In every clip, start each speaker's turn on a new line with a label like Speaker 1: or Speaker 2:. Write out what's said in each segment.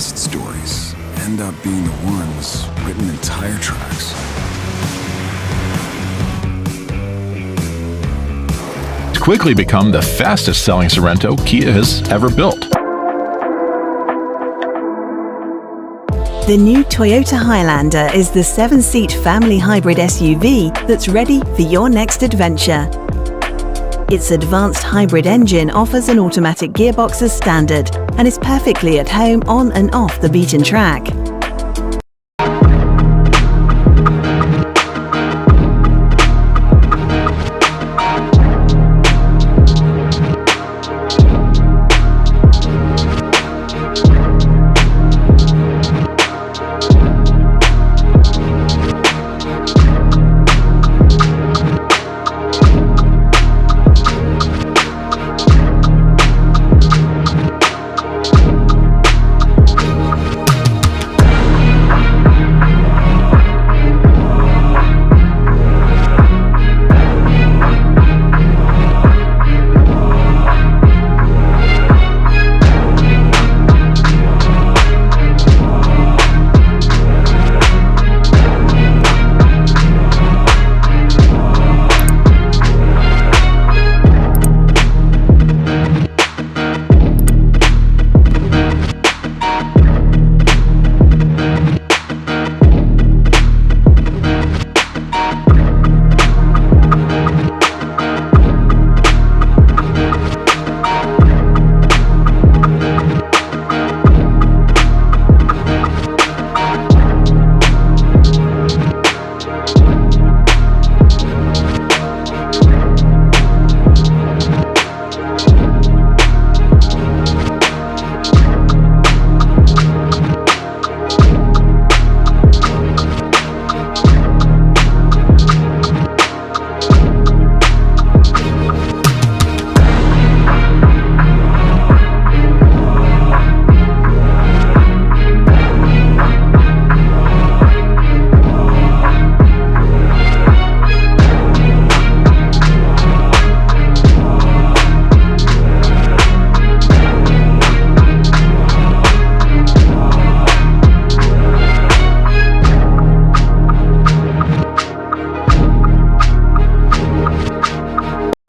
Speaker 1: best stories end up being the ones written in tire tracks.
Speaker 2: It's quickly become the fastest selling Sorento Kia has ever built.
Speaker 3: The new Toyota Highlander is the 7-seat family hybrid SUV that's ready for your next adventure. Its advanced hybrid engine offers an automatic gearbox as standard and is perfectly at home on and off the beaten track.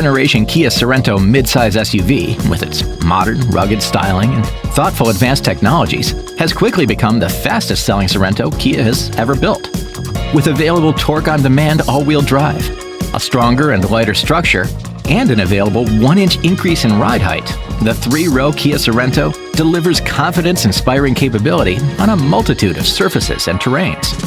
Speaker 4: Generation Kia Sorento midsize SUV, with its modern, rugged styling and thoughtful advanced technologies, has quickly become the fastest selling Sorento Kia has ever built. With available torque-on-demand all-wheel drive, a stronger and lighter structure, and an available 1-inch increase in ride height, the 3-row Kia Sorento delivers confidence-inspiring capability on a multitude of surfaces and terrains.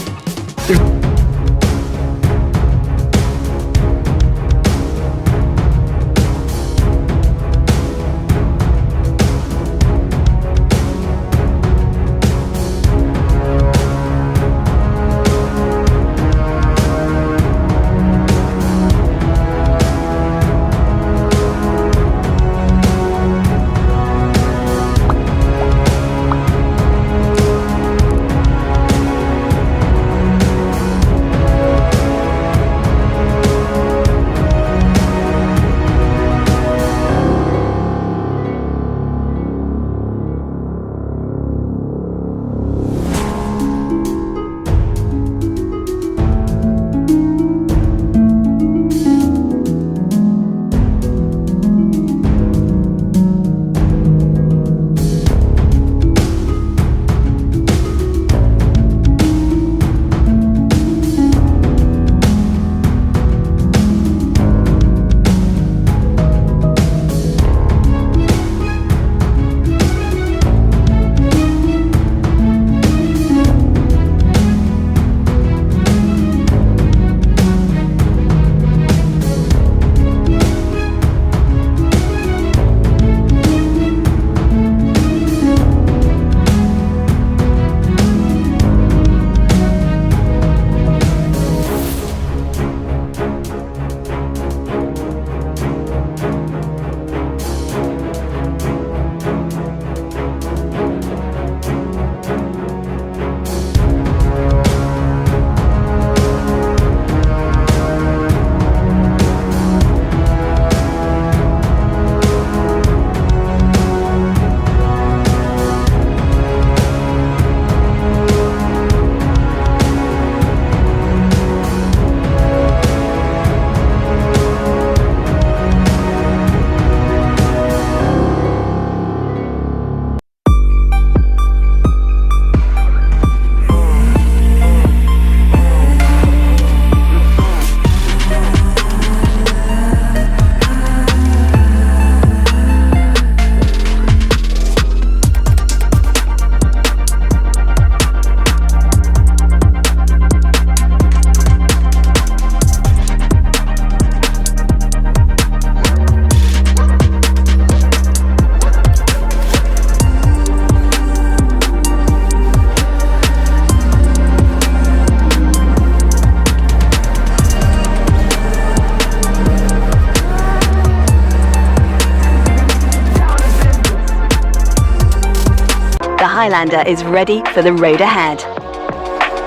Speaker 3: Highlander is ready for the road ahead.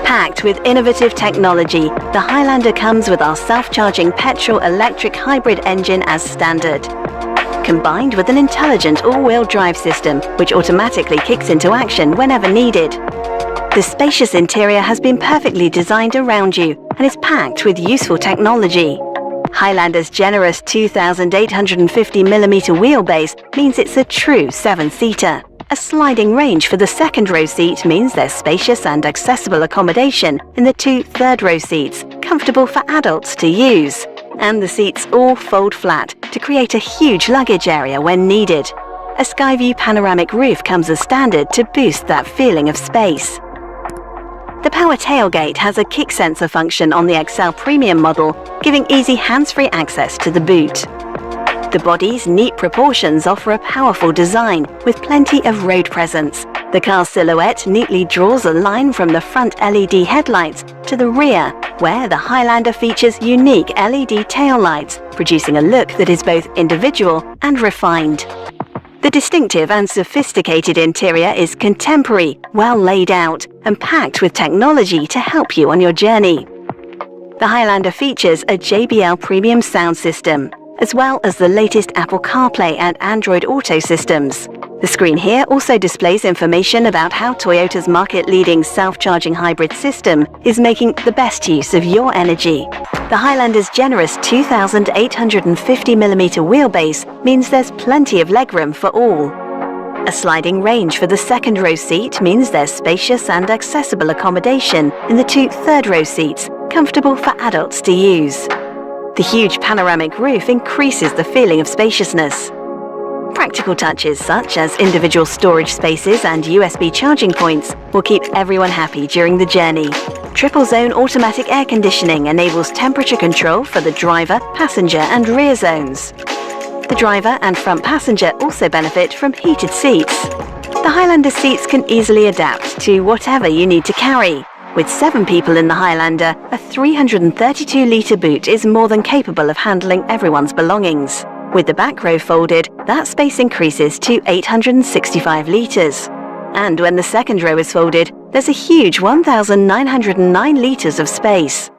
Speaker 3: Packed with innovative technology, the Highlander comes with our self-charging petrol-electric hybrid engine as standard, combined with an intelligent all-wheel drive system which automatically kicks into action whenever needed. The spacious interior has been perfectly designed around you and is packed with useful technology. Highlander's generous 2,850mm wheelbase means it's a true 7-seater. A sliding range for the second row seat means there's spacious and accessible accommodation in the 2 third-row seats, comfortable for adults to use. And the seats all fold flat to create a huge luggage area when needed. A Skyview panoramic roof comes as standard to boost that feeling of space. The power tailgate has a kick sensor function on the XL Premium model, giving easy hands-free access to the boot. The body's neat proportions offer a powerful design with plenty of road presence. The car's silhouette neatly draws a line from the front LED headlights to the rear, where the Highlander features unique LED taillights, producing a look that is both individual and refined. The distinctive and sophisticated interior is contemporary, well laid out, and packed with technology to help you on your journey. The Highlander features a JBL premium sound system, as well as the latest Apple CarPlay and Android Auto systems. The screen here also displays information about how Toyota's market-leading self-charging hybrid system is making the best use of your energy. The Highlander's generous 2,850mm wheelbase means there's plenty of legroom for all. A sliding range for the second row seat means there's spacious and accessible accommodation in the 2 third-row seats, comfortable for adults to use. The huge panoramic roof increases the feeling of spaciousness. Practical touches such as individual storage spaces and USB charging points will keep everyone happy during the journey. Triple-zone automatic air conditioning enables temperature control for the driver, passenger and rear zones. The driver and front passenger also benefit from heated seats. The Highlander seats can easily adapt to whatever you need to carry. With 7 people in the Highlander, a 332-litre boot is more than capable of handling everyone's belongings. With the back row folded, that space increases to 865 litres. And when the second row is folded, there's a huge 1,909 litres of space.